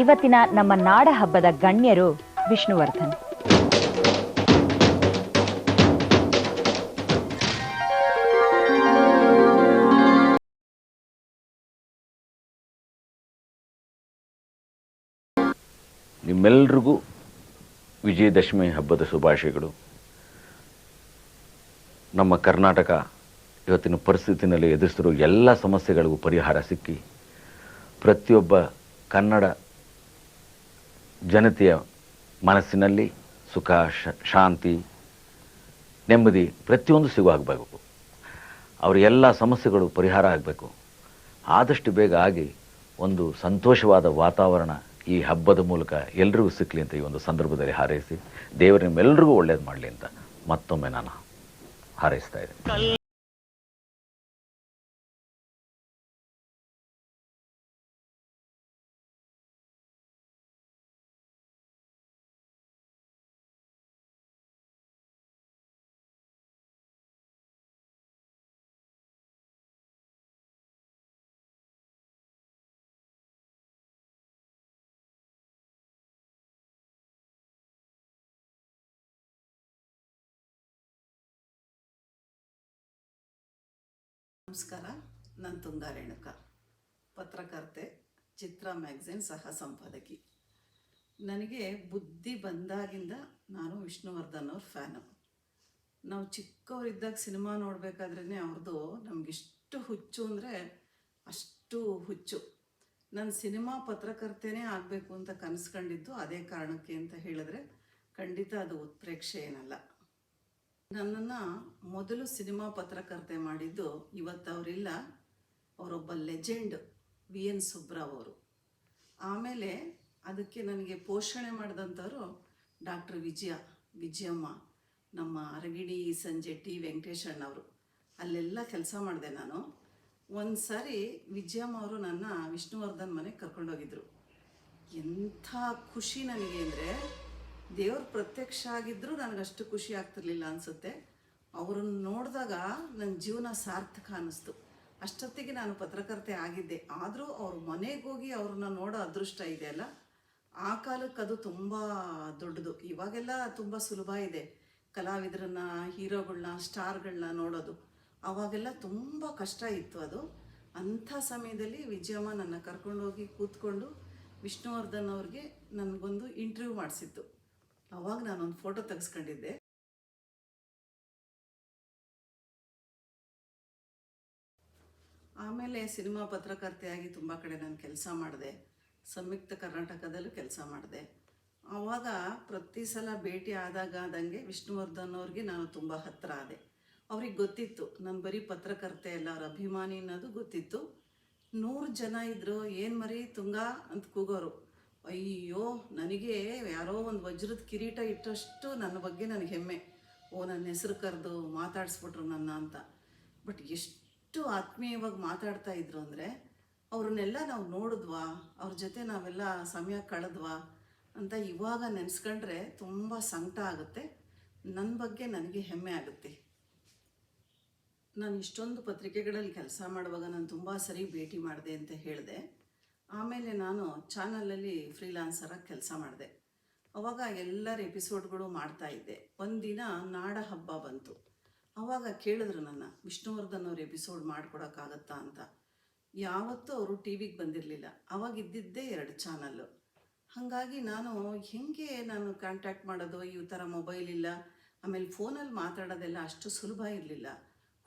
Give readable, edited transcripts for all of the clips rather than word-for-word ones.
ಇವತ್ತಿನ ನಮ್ಮ ನಾಡ ಹಬ್ಬದ ಗಣ್ಯರು ವಿಷ್ಣುವರ್ಧನ್. ನಿಮ್ಮೆಲ್ಲರಿಗೂ ವಿಜಯದಶಮಿ ಹಬ್ಬದ ಶುಭಾಶಯಗಳು. ನಮ್ಮ ಕರ್ನಾಟಕ ಇವತ್ತಿನ ಪರಿಸ್ಥಿತಿನಲ್ಲಿ ಎದುರಿಸಿರುವ ಎಲ್ಲ ಸಮಸ್ಯೆಗಳಿಗೂ ಪರಿಹಾರ ಸಿಕ್ಕಿ ಪ್ರತಿಯೊಬ್ಬ ಕನ್ನಡ ಜನತೆಯ ಮನಸ್ಸಿನಲ್ಲಿ ಸುಖ, ಶಾಂತಿ, ನೆಮ್ಮದಿ ಪ್ರತಿಯೊಂದು ಸಿಗುವಾಗಬೇಕು. ಅವರ ಎಲ್ಲ ಸಮಸ್ಯೆಗಳು ಪರಿಹಾರ ಆಗಬೇಕು. ಆದಷ್ಟು ಬೇಗ ಆಗಿ ಒಂದು ಸಂತೋಷವಾದ ವಾತಾವರಣ ಈ ಹಬ್ಬದ ಮೂಲಕ ಎಲ್ರಿಗೂ ಸಿಕ್ಕಲಿ ಅಂತ ಈ ಒಂದು ಸಂದರ್ಭದಲ್ಲಿ ಹಾರೈಸಿ, ದೇವರು ನಿಮ್ಮೆಲ್ಲರಿಗೂ ಒಳ್ಳೇದು ಮಾಡಲಿ ಅಂತ ಮತ್ತೊಮ್ಮೆ ನಾನು ಹಾರೈಸ್ತಾ ಇದ್ದೇನೆ. ನಮಸ್ಕಾರ. ನಾನು ತುಂಗಾ ರೇಣುಕಾ, ಪತ್ರಕರ್ತೆ, ಚಿತ್ರ ಮ್ಯಾಗಝಿನ್ ಸಹ ಸಂಪಾದಕಿ. ನನಗೆ ಬುದ್ಧಿ ಬಂದಾಗಿಂದ ನಾನು ವಿಷ್ಣುವರ್ಧನ್ ಅವ್ರ ಫ್ಯಾನು. ನಾವು ಚಿಕ್ಕವರಿದ್ದಾಗ ಸಿನಿಮಾ ನೋಡಬೇಕಾದ್ರೇ ಅವ್ರದ್ದು ನಮಗಿಷ್ಟು ಹುಚ್ಚು ಅಂದರೆ ಅಷ್ಟು ಹುಚ್ಚು. ನಾನು ಸಿನಿಮಾ ಪತ್ರಕರ್ತೆನೇ ಆಗಬೇಕು ಅಂತ ಕನಸ್ಕೊಂಡಿದ್ದು ಅದೇ ಕಾರಣಕ್ಕೆ ಅಂತ ಹೇಳಿದ್ರೆ ಖಂಡಿತ ಅದು ಉತ್ಪ್ರೇಕ್ಷೆ ಏನಲ್ಲ. ನನ್ನನ್ನು ಮೊದಲು ಸಿನಿಮಾ ಪತ್ರಕರ್ತೆ ಮಾಡಿದ್ದು ಇವತ್ತು ಅವರಿಲ್ಲ, ಅವರೊಬ್ಬ ಲೆಜೆಂಡ್ VN ಸುಬ್ರಾವ್ ಅವರು. ಆಮೇಲೆ ಅದಕ್ಕೆ ನನಗೆ ಪೋಷಣೆ ಮಾಡಿದಂಥವ್ರು ಡಾಕ್ಟರ್ ವಿಜಯಮ್ಮ, ನಮ್ಮ ಅರಗಿಣಿ ಸಂಜೆ ಟಿ ವೆಂಕಟೇಶಣ್ಣವರು. ಅಲ್ಲೆಲ್ಲ ಕೆಲಸ ಮಾಡಿದೆ ನಾನು. ಒಂದು ಸಾರಿ ವಿಜಯಮ್ಮ ಅವರು ನನ್ನ ವಿಷ್ಣುವರ್ಧನ್ ಮನೆಗೆ ಕರ್ಕೊಂಡೋಗಿದ್ರು. ಎಂಥ ಖುಷಿ ನನಗೆ ಅಂದರೆ, ದೇವ್ರ ಪ್ರತ್ಯಕ್ಷ ಆಗಿದ್ದರೂ ನನಗಷ್ಟು ಖುಷಿ ಆಗ್ತಿರ್ಲಿಲ್ಲ ಅನಿಸುತ್ತೆ. ಅವರನ್ನು ನೋಡಿದಾಗ ನನ್ನ ಜೀವನ ಸಾರ್ಥಕ ಅನ್ನಿಸ್ತು. ಅಷ್ಟೊತ್ತಿಗೆ ನಾನು ಪತ್ರಕರ್ತೆ ಆಗಿದ್ದೆ. ಆದರೂ ಅವ್ರ ಮನೆಗೆ ಹೋಗಿ ಅವ್ರನ್ನ ನೋಡೋ ಅದೃಷ್ಟ ಇದೆಯಲ್ಲ, ಆ ಕಾಲಕ್ಕೆ ಅದು ತುಂಬ ದೊಡ್ಡದು. ಇವಾಗೆಲ್ಲ ತುಂಬ ಸುಲಭ ಇದೆ ಕಲಾವಿದರನ್ನ, ಹೀರೋಗಳನ್ನ, ಸ್ಟಾರ್ಗಳನ್ನ ನೋಡೋದು. ಆವಾಗೆಲ್ಲ ತುಂಬ ಕಷ್ಟ ಇತ್ತು ಅದು. ಅಂಥ ಸಮಯದಲ್ಲಿ ವಿಜಯಮ್ಮ ನನ್ನ ಕರ್ಕೊಂಡೋಗಿ ಕೂತ್ಕೊಂಡು ವಿಷ್ಣುವರ್ಧನ್ ಅವ್ರಿಗೆ ನನಗೊಂದು ಇಂಟರ್ವ್ಯೂ ಮಾಡಿಸಿತ್ತು. ಅವಾಗ ನಾನೊಂದು ಫೋಟೋ ತೆಗೆಸ್ಕೊಂಡಿದ್ದೆ. ಆಮೇಲೆ ಸಿನಿಮಾ ಪತ್ರಕರ್ತೆಯಾಗಿ ತುಂಬ ಕಡೆ ನಾನು ಕೆಲಸ ಮಾಡಿದೆ. ಸಂಯುಕ್ತ ಕರ್ನಾಟಕದಲ್ಲೂ ಕೆಲಸ ಮಾಡಿದೆ. ಆವಾಗ ಪ್ರತಿ ಸಲ ಭೇಟಿ ಆದಂಗೆ ವಿಷ್ಣುವರ್ಧನ್ ಅವ್ರಿಗೆ ನಾನು ತುಂಬ ಹತ್ತಿರ ಆದೆ. ಅವ್ರಿಗೆ ಗೊತ್ತಿತ್ತು ನಾನು ಬರೀ ಪತ್ರಕರ್ತೆ ಅಲ್ಲ, ಅವ್ರ ಅಭಿಮಾನಿ ಅನ್ನೋದು ಗೊತ್ತಿತ್ತು. 100 ಜನ ಇದ್ದರು. ಏನು ಮರಿ ತುಂಗಾ ಅಂತ ಕೂಗೋರು. ಅಯ್ಯೋ, ನನಗೆ ಯಾರೋ ಒಂದು ವಜ್ರದ ಕಿರೀಟ ಇಟ್ಟಷ್ಟು ನನ್ನ ಬಗ್ಗೆ ನನಗೆ ಹೆಮ್ಮೆ. ನನ್ನ ಹೆಸರು ಕರೆದು ಮಾತಾಡಿಸ್ಬಿಟ್ರು ನನ್ನ ಅಂತ. ಬಟ್ ಎಷ್ಟು ಆತ್ಮೀಯವಾಗಿ ಮಾತಾಡ್ತಾ ಇದ್ರು ಅಂದರೆ, ಅವ್ರನ್ನೆಲ್ಲ ನಾವು ನೋಡಿದ್ವಾ, ಅವ್ರ ಜೊತೆ ನಾವೆಲ್ಲ ಸಮಯ ಕಳೆದ್ವಾ ಅಂತ ಇವಾಗ ನೆನೆಸ್ಕೊಂಡ್ರೆ ತುಂಬ ಸಂಕಟ ಆಗುತ್ತೆ. ನನ್ನ ಬಗ್ಗೆ ನನಗೆ ಹೆಮ್ಮೆ ಆಗುತ್ತೆ. ನಾನು ಇಷ್ಟೊಂದು ಪತ್ರಿಕೆಗಳಲ್ಲಿ ಕೆಲಸ ಮಾಡುವಾಗ ನಾನು ತುಂಬ ಸರಿ ಭೇಟಿ ಮಾಡಿದೆ ಅಂತ ಹೇಳಿದೆ. ಆಮೇಲೆ ನಾನು ಚಾನಲಲ್ಲಿ ಫ್ರೀಲಾನ್ಸರಾಗಿ ಕೆಲಸ ಮಾಡಿದೆ. ಆವಾಗ ಎಲ್ಲರ ಎಪಿಸೋಡ್ಗಳು ಮಾಡ್ತಾಯಿದ್ದೆ. ಒಂದಿನ ನಾಡ ಹಬ್ಬ ಬಂತು. ಆವಾಗ ಕೇಳಿದ್ರು ನನ್ನ, ವಿಷ್ಣುವರ್ಧನ್ ಅವ್ರ ಎಪಿಸೋಡ್ ಮಾಡಿಕೊಡೋಕ್ಕಾಗತ್ತಾ ಅಂತ. ಯಾವತ್ತೂ ಅವರು ಟಿ ವಿಗೆ ಬಂದಿರಲಿಲ್ಲ. ಆವಾಗ ಇದ್ದಿದ್ದೇ 2 ಚಾನಲ್ಲು. ಹಾಗಾಗಿ ನಾನು ನಾನು ಕಾಂಟ್ಯಾಕ್ಟ್ ಮಾಡೋದು, ಈ ಥರ ಮೊಬೈಲ್ ಇಲ್ಲ, ಆಮೇಲೆ ಫೋನಲ್ಲಿ ಮಾತಾಡೋದೆಲ್ಲ ಅಷ್ಟು ಸುಲಭ ಇರಲಿಲ್ಲ.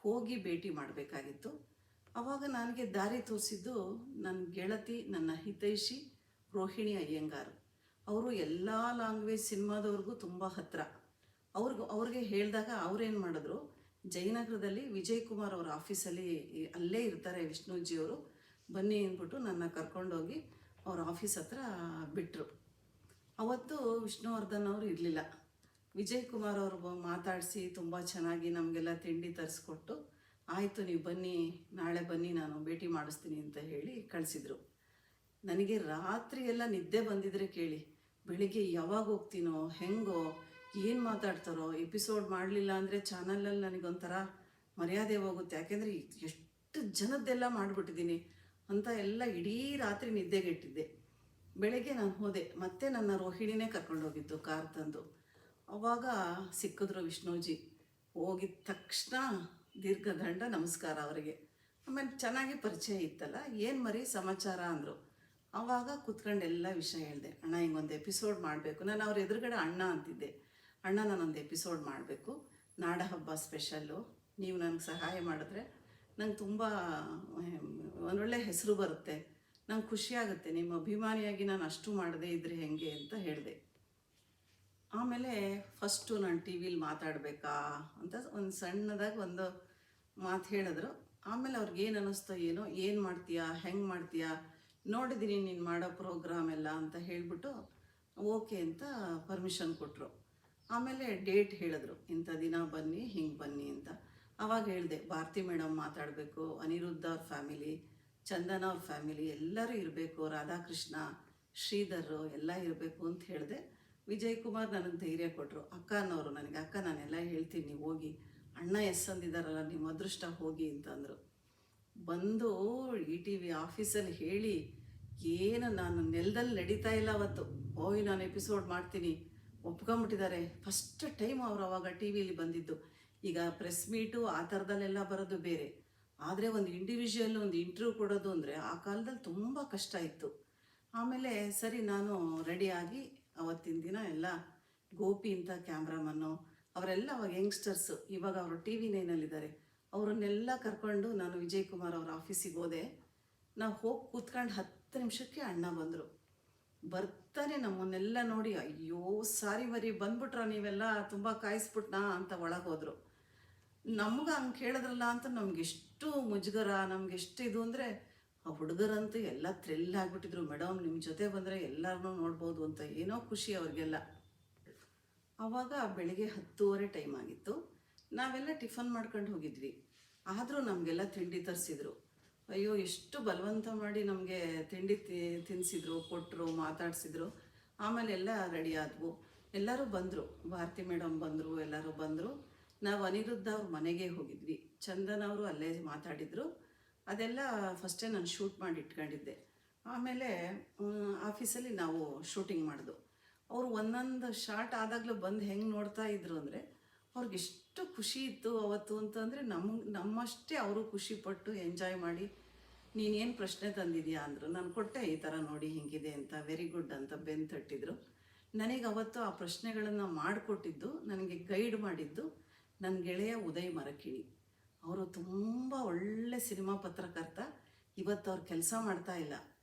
ಹೋಗಿ ಭೇಟಿ ಮಾಡಬೇಕಾಗಿತ್ತು. ಆವಾಗ ನನಗೆ ದಾರಿ ತೋರಿಸಿದ್ದು ನನ್ನ ಗೆಳತಿ, ನನ್ನ ಹಿತೈಷಿ ರೋಹಿಣಿ ಅಯ್ಯಂಗಾರ್. ಅವರು ಎಲ್ಲ ಲ್ಯಾಂಗ್ವೇಜ್ ಸಿನಿಮಾದವ್ರಿಗೂ ತುಂಬ ಹತ್ತಿರ. ಅವ್ರಿಗೆ ಹೇಳಿದಾಗ ಅವ್ರೇನು ಮಾಡಿದ್ರು, ಜಯನಗರದಲ್ಲಿ ವಿಜಯ್ ಕುಮಾರ್ ಅವ್ರ ಆಫೀಸಲ್ಲಿ ಅಲ್ಲೇ ಇರ್ತಾರೆ ವಿಷ್ಣುಜಿಯವರು, ಬನ್ನಿ ಅಂದ್ಬಿಟ್ಟು ನನ್ನ ಕರ್ಕೊಂಡೋಗಿ ಅವ್ರ ಆಫೀಸ್ ಹತ್ರ ಬಿಟ್ಟರು. ಅವತ್ತು ವಿಷ್ಣುವರ್ಧನ್ ಅವರು ಇರಲಿಲ್ಲ. ವಿಜಯ್ ಕುಮಾರ್ ಅವರು ಮಾತಾಡಿಸಿ ತುಂಬ ಚೆನ್ನಾಗಿ ನಮಗೆಲ್ಲ ತಿಂಡಿ ತರಿಸ್ಕೊಟ್ಟು, ಆಯಿತು ನೀವು ಬನ್ನಿ, ನಾಳೆ ಬನ್ನಿ, ನಾನು ಭೇಟಿ ಮಾಡಿಸ್ತೀನಿ ಅಂತ ಹೇಳಿ ಕಳಿಸಿದರು. ನನಗೆ ರಾತ್ರಿ ಎಲ್ಲ ನಿದ್ದೆ ಬಂದಿದ್ರೆ ಕೇಳಿ, ಬೆಳಿಗ್ಗೆ ಯಾವಾಗ ಹೋಗ್ತೀನೋ, ಹೆಂಗೋ, ಏನು ಮಾತಾಡ್ತಾರೋ, ಎಪಿಸೋಡ್ ಮಾಡಲಿಲ್ಲ ಅಂದರೆ ಚಾನಲಲ್ಲಿ ನನಗೊಂಥರ ಮರ್ಯಾದೆ ಹೋಗುತ್ತೆ. ಯಾಕೆಂದರೆ ಎಷ್ಟು ಜನದ್ದೆಲ್ಲ ಮಾಡಿಬಿಟ್ಟಿದ್ದೀನಿ ಅಂತ ಎಲ್ಲ ಇಡೀ ರಾತ್ರಿ ನಿದ್ದೆಗೆಟ್ಟಿದ್ದೆ. ಬೆಳಗ್ಗೆ ನಾನು ಹೋದೆ, ಮತ್ತೆ ನನ್ನ ರೋಹಿಣಿನೇ ಕರ್ಕೊಂಡೋಗಿದ್ದು ಕಾರ್ ತಂದು. ಅವಾಗ ಸಿಕ್ಕಿದ್ರು ವಿಷ್ಣುಜಿ. ಹೋಗಿದ ತಕ್ಷಣ ದೀರ್ಘದಂಡ ನಮಸ್ಕಾರ ಅವರಿಗೆ. ಆಮೇಲೆ ಚೆನ್ನಾಗಿ ಪರಿಚಯ ಇತ್ತಲ್ಲ, ಏನು ಮರಿ ಸಮಾಚಾರ ಅಂದರು. ಆವಾಗ ಕೂತ್ಕೊಂಡು ಎಲ್ಲ ವಿಷಯ ಹೇಳಿದೆ. ಅಣ್ಣ ಹಿಂಗೊಂದು ಎಪಿಸೋಡ್ ಮಾಡಬೇಕು. ನಾನು ಅವ್ರ ಎದುರುಗಡೆ ಅಣ್ಣ ಅಂತಿದ್ದೆ. ಅಣ್ಣ ನಾನೊಂದು ಎಪಿಸೋಡ್ ಮಾಡಬೇಕು, ನಾಡಹಬ್ಬ ಸ್ಪೆಷಲ್ಲು. ನೀವು ನನಗೆ ಸಹಾಯ ಮಾಡಿದ್ರೆ ನಂಗೆ ತುಂಬ ಒಂದೊಳ್ಳೆ ಹೆಸರು ಬರುತ್ತೆ, ನಂಗೆ ಖುಷಿಯಾಗುತ್ತೆ. ನಿಮ್ಮ ಅಭಿಮಾನಿಯಾಗಿ ನಾನು ಅಷ್ಟು ಮಾಡದೇ ಇದ್ರೆ ಹೆಂಗೆ ಅಂತ ಹೇಳಿದೆ. ಆಮೇಲೆ ಫಸ್ಟು ನಾನು ಟಿ ವಿಲಿ ಮಾತಾಡಬೇಕಾ ಅಂತ ಒಂದು ಸಣ್ಣದಾಗಿ ಒಂದು ಮಾತು ಹೇಳಿದ್ರು. ಆಮೇಲೆ ಅವ್ರಿಗೆ ಏನು ಅನ್ನಿಸ್ತೋ ಏನೋ, ಏನು ಮಾಡ್ತೀಯಾ, ಹೆಂಗೆ ಮಾಡ್ತೀಯಾ, ನೋಡಿದ್ದೀನಿ ನೀನು ಮಾಡೋ ಪ್ರೋಗ್ರಾಮ್ ಎಲ್ಲ ಅಂತ ಹೇಳಿಬಿಟ್ಟು ಓಕೆ ಅಂತ ಪರ್ಮಿಷನ್ ಕೊಟ್ಟರು. ಆಮೇಲೆ ಡೇಟ್ ಹೇಳಿದ್ರು, ಇಂಥ ದಿನ ಬನ್ನಿ, ಹಿಂಗೆ ಬನ್ನಿ ಅಂತ. ಆವಾಗ ಹೇಳಿದೆ, ಭಾರತಿ ಮೇಡಮ್ ಮಾತಾಡಬೇಕು, ಅನಿರುದ್ಧ ಅವ್ರ ಫ್ಯಾಮಿಲಿ, ಚಂದನ ಅವ್ರ ಫ್ಯಾಮಿಲಿ ಎಲ್ಲರೂ ಇರಬೇಕು, ರಾಧಾಕೃಷ್ಣ, ಶ್ರೀಧರ್ ಎಲ್ಲ ಇರಬೇಕು ಅಂತ ಹೇಳಿದೆ. ವಿಜಯ್ ಕುಮಾರ್ ನನಗೆ ಧೈರ್ಯ ಕೊಟ್ಟರು. ಅಕ್ಕ ಅನ್ನೋರು ನನಗೆ, ಅಕ್ಕ ನಾನೆಲ್ಲ ಹೇಳ್ತೀನಿ, ನೀವು ಹೋಗಿ, ಅಣ್ಣ ಎಸ್ ಅಂದಿದ್ದಾರಲ್ಲ, ನಿಮ್ಮ ಅದೃಷ್ಟ ಹೋಗಿ ಅಂತಂದರು. ಬಂದು ETV ಆಫೀಸಲ್ಲಿ ಹೇಳಿ ಏನು ನಾನು ನೆಲದಲ್ಲಿ ನಡೀತಾ ಇಲ್ಲ ಅವತ್ತು. ಓಯ್ ನಾನು ಎಪಿಸೋಡ್ ಮಾಡ್ತೀನಿ ಒಪ್ಕೊಂಬಿಟ್ಟಿದ್ದಾರೆ. ಫಸ್ಟ್ ಟೈಮ್ ಅವರು ಅವಾಗ ಟಿ ವಿಲಿ ಬಂದಿದ್ದು. ಈಗ ಪ್ರೆಸ್ ಮೀಟು ಆ ಥರದಲ್ಲೆಲ್ಲ ಬರೋದು ಬೇರೆ, ಆದರೆ ಒಂದು ಇಂಡಿವಿಜುವಲ್ ಒಂದು ಇಂಟರ್ವ್ಯೂ ಕೊಡೋದು ಅಂದರೆ ಆ ಕಾಲದಲ್ಲಿ ತುಂಬ ಕಷ್ಟ ಇತ್ತು. ಆಮೇಲೆ ಸರಿ ನಾನು ರೆಡಿಯಾಗಿ ಅವತ್ತಿನ ದಿನ ಎಲ್ಲ ಗೋಪಿ ಅಂತ ಕ್ಯಾಮ್ರಾಮನ್ನು ಅವರೆಲ್ಲ ಅವಾಗ ಯಂಗ್ಸ್ಟರ್ಸು, ಇವಾಗ ಅವರು TV 9ನಲ್ಲಿದ್ದಾರೆ, ಅವರನ್ನೆಲ್ಲ ಕರ್ಕೊಂಡು ನಾನು ವಿಜಯ್ ಕುಮಾರ್ ಅವ್ರ ಆಫೀಸಿಗೆ ಹೋದೆ. ನಾವು ಹೋಗಿ ಕೂತ್ಕೊಂಡು 10 ನಿಮಿಷಕ್ಕೆ ಅಣ್ಣ ಬಂದರು. ಬರ್ತಾನೆ ನಮ್ಮನ್ನೆಲ್ಲ ನೋಡಿ, ಅಯ್ಯೋ ಸಾರಿ ಮರಿ ಬಂದ್ಬಿಟ್ರ ನೀವೆಲ್ಲ, ತುಂಬ ಕಾಯಿಸ್ಬಿಟ್ನಾ ಅಂತ ಒಳಗೆ ಹೋದರು. ನಮ್ಗೆ ಹಂಗೆ ಕೇಳಿದ್ರಲ್ಲ ಅಂತ ನಮಗೆಷ್ಟು ಮುಜುಗರ, ನಮಗೆಷ್ಟು ಇದು ಅಂದರೆ, ಆ ಹುಡುಗರಂತೂ ಎಲ್ಲ ಥ್ರಿಲ್ ಆಗಿಬಿಟ್ಟಿದ್ರು. ಮೇಡಮ್ ನಿಮ್ಮ ಜೊತೆ ಬಂದರೆ ಎಲ್ಲರನ್ನೂ ನೋಡ್ಬೋದು ಅಂತ, ಏನೋ ಖುಷಿ ಅವ್ರಿಗೆಲ್ಲ. ಆವಾಗ ಬೆಳಿಗ್ಗೆ 10:30 ಟೈಮ್ ಆಗಿತ್ತು. ನಾವೆಲ್ಲ ಟಿಫನ್ ಮಾಡ್ಕೊಂಡು ಹೋಗಿದ್ವಿ. ಆದರೂ ನಮಗೆಲ್ಲ ತಿಂಡಿ ತರಿಸಿದ್ರು. ಅಯ್ಯೋ ಎಷ್ಟು ಬಲವಂತ ಮಾಡಿ ನಮಗೆ ತಿಂಡಿ ತಿನ್ನಿಸಿದ್ರು, ಕೊಟ್ಟರು, ಮಾತಾಡಿಸಿದ್ರು. ಆಮೇಲೆ ಎಲ್ಲ ರೆಡಿ ಆದವು, ಎಲ್ಲರೂ ಬಂದರು. ಭಾರತಿ ಮೇಡಮ್ ಬಂದರು, ಎಲ್ಲರೂ ಬಂದರು. ನಾವು ಅನಿರುದ್ಧ ಅವ್ರ ಮನೆಗೆ ಹೋಗಿದ್ವಿ. ಚಂದನ್ ಅವರು ಅಲ್ಲೇ ಮಾತಾಡಿದರು. ಅದೆಲ್ಲ ಫಸ್ಟೇ ನಾನು ಶೂಟ್ ಮಾಡಿ ಇಟ್ಕೊಂಡಿದ್ದೆ. ಆಮೇಲೆ ಆಫೀಸಲ್ಲಿ ನಾವು ಶೂಟಿಂಗ್ ಮಾಡಿದ್ವು. ಅವರು ಒಂದೊಂದು ಶಾರ್ಟ್ ಆದಾಗಲೂ ಬಂದು ಹೆಂಗೆ ನೋಡ್ತಾ ಇದ್ರು ಅಂದರೆ, ಅವ್ರಿಗೆಷ್ಟು ಖುಷಿ ಇತ್ತು ಅವತ್ತು ಅಂತಂದರೆ, ನಮ್ಮಷ್ಟೇ ಅವರು ಖುಷಿಪಟ್ಟು ಎಂಜಾಯ್ ಮಾಡಿ, ನೀನೇನು ಪ್ರಶ್ನೆ ತಂದಿದ್ಯಾ ಅಂದರು. ನಾನು ಕೊಟ್ಟೆ, ಈ ಥರ ನೋಡಿ ಹಿಂಗಿದೆ ಅಂತ, ವೆರಿ ಗುಡ್ ಅಂತ ಬೆನ್ನು ತಟ್ಟಿದ್ರು. ನನಗೆ ಅವತ್ತು ಆ ಪ್ರಶ್ನೆಗಳನ್ನು ಮಾಡಿಕೊಟ್ಟಿದ್ದು, ನನಗೆ ಗೈಡ್ ಮಾಡಿದ್ದು ನನ್ನ ಗೆಳೆಯ ಉದಯ್ ಮರಕಿಣಿ. ಅವರು ತುಂಬ ಒಳ್ಳೆ ಸಿನಿಮಾ ಪತ್ರಕರ್ತ. ಇವತ್ತು ಅವ್ರು ಕೆಲಸ ಮಾಡ್ತಾ ಇಲ್ಲ.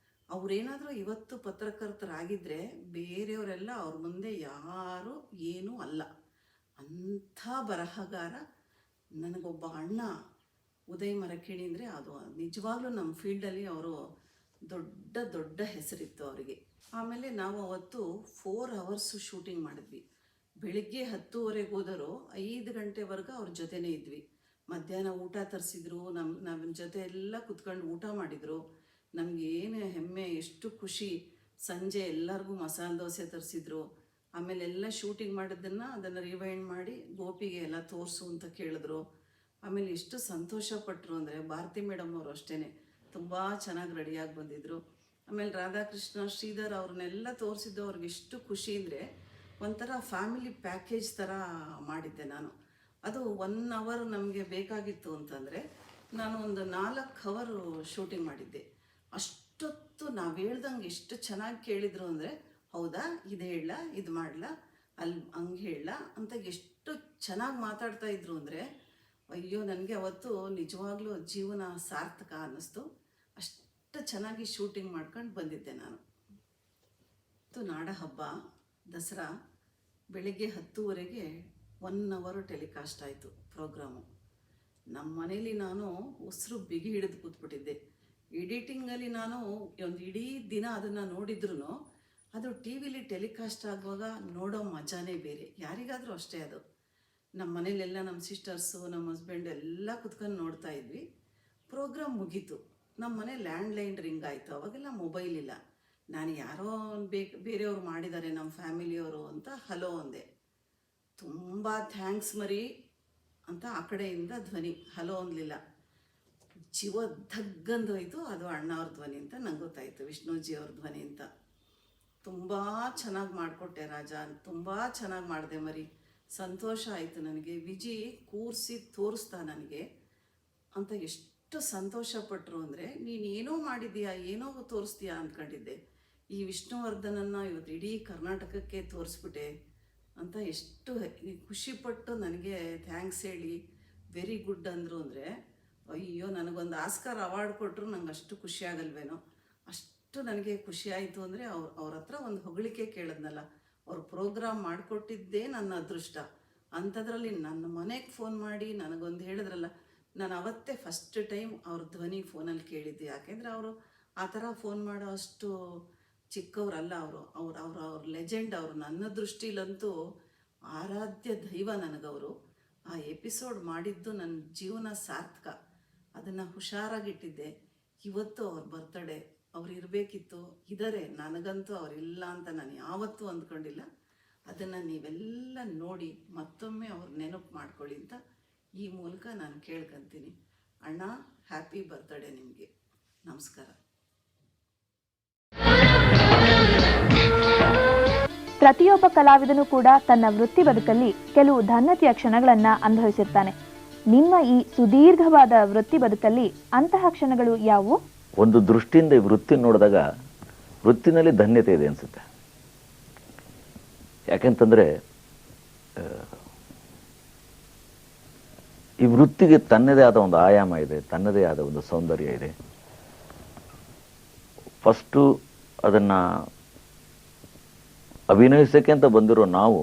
ಅವರೇನಾದರೂ ಇವತ್ತು ಪತ್ರಕರ್ತರಾಗಿದ್ದರೆ ಬೇರೆಯವರೆಲ್ಲ ಅವ್ರ ಮುಂದೆ ಯಾರೂ ಏನೂ ಅಲ್ಲ. ಅಂಥ ಬರಹಗಾರ ನನಗೊಬ್ಬ ಅಣ್ಣ ಉದಯ್ ಮರಕಿಣಿ ಅಂದರೆ, ಅದು ನಿಜವಾಗ್ಲೂ ನಮ್ಮ ಫೀಲ್ಡಲ್ಲಿ ಅವರು ದೊಡ್ಡ ದೊಡ್ಡ ಹೆಸರಿತ್ತು ಅವರಿಗೆ. ಆಮೇಲೆ ನಾವು ಅವತ್ತು 4 ಅವರ್ಸು ಶೂಟಿಂಗ್ ಮಾಡಿದ್ವಿ. ಬೆಳಿಗ್ಗೆ 10:30 ಹೋದರೂ 5 ಗಂಟೆವರೆಗೂ ಅವ್ರ ಜೊತೆನೇ ಇದ್ವಿ. ಮಧ್ಯಾಹ್ನ ಊಟ ತರಿಸಿದ್ರು, ನಮ್ಮ ಜೊತೆ ಎಲ್ಲ ಕುತ್ಕೊಂಡು ಊಟ ಮಾಡಿದರು. ನಮಗೇನು ಹೆಮ್ಮೆ, ಎಷ್ಟು ಖುಷಿ. ಸಂಜೆ ಎಲ್ಲರಿಗೂ ಮಸಾಲೆ ದೋಸೆ ತರಿಸಿದ್ರು. ಆಮೇಲೆ ಎಲ್ಲ ಶೂಟಿಂಗ್ ಮಾಡಿದ್ದನ್ನು ಅದನ್ನು ರಿವೈಂಡ್ ಮಾಡಿ ಗೋಪಿಗೆ ಎಲ್ಲ ತೋರಿಸು ಅಂತ ಕೇಳಿದ್ರು. ಆಮೇಲೆ ಎಷ್ಟು ಸಂತೋಷಪಟ್ಟರು ಅಂದರೆ, ಭಾರತಿ ಮೇಡಮ್ ಅವರು ಅಷ್ಟೇ ತುಂಬ ಚೆನ್ನಾಗಿ ರೆಡಿಯಾಗಿ ಬಂದಿದ್ದರು. ಆಮೇಲೆ ರಾಧಾಕೃಷ್ಣ, ಶ್ರೀಧರ್ ಅವ್ರನ್ನೆಲ್ಲ ತೋರಿಸಿದ್ದು ಅವ್ರಿಗೆ ಎಷ್ಟು ಖುಷಿ ಅಂದರೆ, ಒಂಥರ ಫ್ಯಾಮಿಲಿ ಪ್ಯಾಕೇಜ್ ಥರ ಮಾಡಿದ್ದೆ ನಾನು. ಅದು 1 ಅವರ್ ನಮಗೆ ಬೇಕಾಗಿತ್ತು ಅಂತಂದರೆ, ನಾನು ಒಂದು 4 ಅವರ್ ಶೂಟಿಂಗ್ ಮಾಡಿದ್ದೆ. ಅಷ್ಟೊತ್ತು ನಾವು ಹೇಳ್ದಂಗೆ ಎಷ್ಟು ಚೆನ್ನಾಗಿ ಕೇಳಿದರು ಅಂದರೆ, ಹೌದಾ ಇದು ಹೇಳಲ್ಲ, ಇದು ಮಾಡಲ, ಅಲ್ಲಿ ಹಂಗೆ ಹೇಳಲ್ಲ ಅಂತ ಎಷ್ಟು ಚೆನ್ನಾಗಿ ಮಾತಾಡ್ತಾ ಇದ್ರು ಅಂದರೆ, ಅಯ್ಯೋ ನನಗೆ ಅವತ್ತು ನಿಜವಾಗ್ಲೂ ಜೀವನ ಸಾರ್ಥಕ ಅನ್ನಿಸ್ತು. ಅಷ್ಟು ಚೆನ್ನಾಗಿ ಶೂಟಿಂಗ್ ಮಾಡ್ಕೊಂಡು ಬಂದಿದ್ದೆ ನಾನು. ನಾಡಹಬ್ಬ ದಸರಾ ಬೆಳಿಗ್ಗೆ 10:30ಗೆ 1 ಅವರ್ ಟೆಲಿಕಾಸ್ಟ್ ಆಯಿತು ಪ್ರೋಗ್ರಾಮು. ನಮ್ಮ ಮನೇಲಿ ನಾನು ಉಸಿರು ಬಿಗಿ ಹಿಡಿದು ಕೂತ್ಬಿಟ್ಟಿದ್ದೆ. ಎಡಿಟಿಂಗಲ್ಲಿ ನಾನು ಒಂದು ಇಡೀ ದಿನ ಅದನ್ನು ನೋಡಿದ್ರೂ ಅದು ಟಿ ವಿಲಿ ಟೆಲಿಕಾಸ್ಟ್ ಆಗುವಾಗ ನೋಡೋ ಮಜಾನೇ ಬೇರೆ. ಯಾರಿಗಾದರೂ ಅಷ್ಟೇ ಅದು. ನಮ್ಮ ಮನೇಲೆಲ್ಲ ನಮ್ಮ ಸಿಸ್ಟರ್ಸು, ನಮ್ಮ ಹಸ್ಬೆಂಡ್ ಎಲ್ಲ ಕುತ್ಕೊಂಡು ನೋಡ್ತಾ ಇದ್ವಿ. ಪ್ರೋಗ್ರಾಮ್ ಮುಗೀತು. ನಮ್ಮ ಮನೆ ಲ್ಯಾಂಡ್ಲೈನ್ ರಿಂಗ್ ಆಯಿತು. ಅವಾಗೆಲ್ಲ ಮೊಬೈಲ್ ಇಲ್ಲ. ನಾನು ಯಾರೋ ಬೇರೆಯವ್ರು ಮಾಡಿದ್ದಾರೆ ನಮ್ಮ ಫ್ಯಾಮಿಲಿಯವರು ಅಂತ ಹಲೋ ಅಂದೆ. ತುಂಬ ಥ್ಯಾಂಕ್ಸ್ ಮರಿ ಅಂತ ಆ ಕಡೆಯಿಂದ ಧ್ವನಿ. ಹಲೋ ಅನ್ನಲಿಲ್ಲ. ಜೀವ ಧಗ್ಗಂದೋಯ್ತು. ಅದು ಅಣ್ಣ ಅವ್ರ ಧ್ವನಿ ಅಂತ ನಂಗೆ ಗೊತ್ತಾಯಿತು, ವಿಷ್ಣುಜಿ ಅವ್ರ ಧ್ವನಿ ಅಂತ. ತುಂಬ ಚೆನ್ನಾಗಿ ಮಾಡಿಕೊಟ್ಟೆ ರಾಜ, ತುಂಬ ಚೆನ್ನಾಗಿ ಮಾಡಿದೆ ಮರಿ, ಸಂತೋಷ ಆಯಿತು ನನಗೆ. ವಿಜಿ ಕೂರಿಸಿ ತೋರಿಸ್ತಾ ನನಗೆ ಅಂತ ಎಷ್ಟು ಸಂತೋಷಪಟ್ಟರು ಅಂದರೆ, ನೀನು ಏನೋ ಮಾಡಿದ್ದೀಯಾ, ಏನೋ ತೋರಿಸ್ತೀಯಾ ಅಂದ್ಕೊಂಡಿದ್ದೆ, ಈ ವಿಷ್ಣುವರ್ಧನನ್ನು ಇವತ್ತು ಇಡೀ ಕರ್ನಾಟಕಕ್ಕೆ ತೋರಿಸ್ಬಿಟ್ಟೆ ಅಂತ ಎಷ್ಟು ಖುಷಿಪಟ್ಟು ನನಗೆ ಥ್ಯಾಂಕ್ಸ್ ಹೇಳಿ ವೆರಿ ಗುಡ್ ಅಂದರು. ಅಂದರೆ ಅಯ್ಯೋ, ನನಗೊಂದು ಆಸ್ಕರ್ ಅವಾರ್ಡ್ ಕೊಟ್ಟರು ನಂಗೆ ಅಷ್ಟು ಖುಷಿ ಆಗಲ್ವೇನೋ, ಅಷ್ಟು ನನಗೆ ಖುಷಿ ಆಯಿತು. ಅಂದರೆ ಅವ್ರ ಹತ್ರ ಒಂದು ಹೊಗಳಿಕೆ ಕೇಳಿದ್ನಲ್ಲ, ಅವ್ರು ಪ್ರೋಗ್ರಾಮ್ ಮಾಡಿಕೊಟ್ಟಿದ್ದೇ ನನ್ನ ಅದೃಷ್ಟ. ಅಂಥದ್ರಲ್ಲಿ ನನ್ನ ಮನೆಗೆ ಫೋನ್ ಮಾಡಿ ನನಗೊಂದು ಹೇಳಿದ್ರಲ್ಲ, ನಾನು ಅವತ್ತೇ ಫಸ್ಟ್ ಟೈಮ್ ಅವ್ರ ಧ್ವನಿ ಫೋನಲ್ಲಿ ಕೇಳಿದ್ದೆ. ಯಾಕೆಂದರೆ ಅವರು ಆ ಥರ ಫೋನ್ ಮಾಡೋ ಅಷ್ಟು ಚಿಕ್ಕವರಲ್ಲ ಅವರು. ಅವ್ರ ಲೆಜೆಂಡ್ ಅವರು. ನನ್ನ ದೃಷ್ಟಿಲಂತೂ ಆರಾಧ್ಯ ದೈವ ನನಗವರು. ಆ ಎಪಿಸೋಡ್ ಮಾಡಿದ್ದು ನನ್ನ ಜೀವನ ಸಾರ್ಥಕ. ಅದನ್ನು ಹುಷಾರಾಗಿಟ್ಟಿದ್ದೆ. ಇವತ್ತು ಅವ್ರ ಬರ್ತಡೇ, ಅವ್ರು ಇರಬೇಕಿತ್ತು, ಇದ್ದಾರೆ. ನನಗಂತೂ ಅವರಿಲ್ಲ ಅಂತ ನಾನು ಯಾವತ್ತೂ ಅಂದ್ಕೊಂಡಿಲ್ಲ. ಅದನ್ನು ನೀವೆಲ್ಲ ನೋಡಿ ಮತ್ತೊಮ್ಮೆ ಅವ್ರ ನೆನಪು ಮಾಡ್ಕೊಳ್ಳಿ ಅಂತ ಈ ಮೂಲಕ ನಾನು ಕೇಳ್ಕೊತೀನಿ. ಅಣ್ಣ, ಹ್ಯಾಪಿ ಬರ್ತಡೇ ನಿಮಗೆ. ನಮಸ್ಕಾರ. ಪ್ರತಿಯೊಬ್ಬ ಕಲಾವಿದನೂ ಕೂಡ ತನ್ನ ವೃತ್ತಿ ಬದುಕಲ್ಲಿ ಕೆಲವು ಧನ್ಯತೆಯ ಕ್ಷಣಗಳನ್ನ ಅನುಭವಿಸಿರ್ತಾನೆ. ನಿಮ್ಮ ಈ ಸುದೀರ್ಘವಾದ ವೃತ್ತಿ ಬದುಕಲ್ಲಿ ಅಂತಹ ಕ್ಷಣಗಳು ಯಾವುವು? ಒಂದು ದೃಷ್ಟಿಯಿಂದ ಈ ವೃತ್ತಿ ನೋಡಿದಾಗ ವೃತ್ತಿನಲ್ಲಿ ಧನ್ಯತೆ ಇದೆ ಅನ್ಸುತ್ತೆ. ಯಾಕೆಂತಂದ್ರೆ ಈ ವೃತ್ತಿಗೆ ತನ್ನದೇ ಆದ ಒಂದು ಆಯಾಮ ಇದೆ, ತನ್ನದೇ ಆದ ಒಂದು ಸೌಂದರ್ಯ ಇದೆ. ಫಸ್ಟು ಅದನ್ನು ಅಭಿನಯಿಸೋಕ್ಕೆ ಅಂತ ಬಂದಿರೋ ನಾವು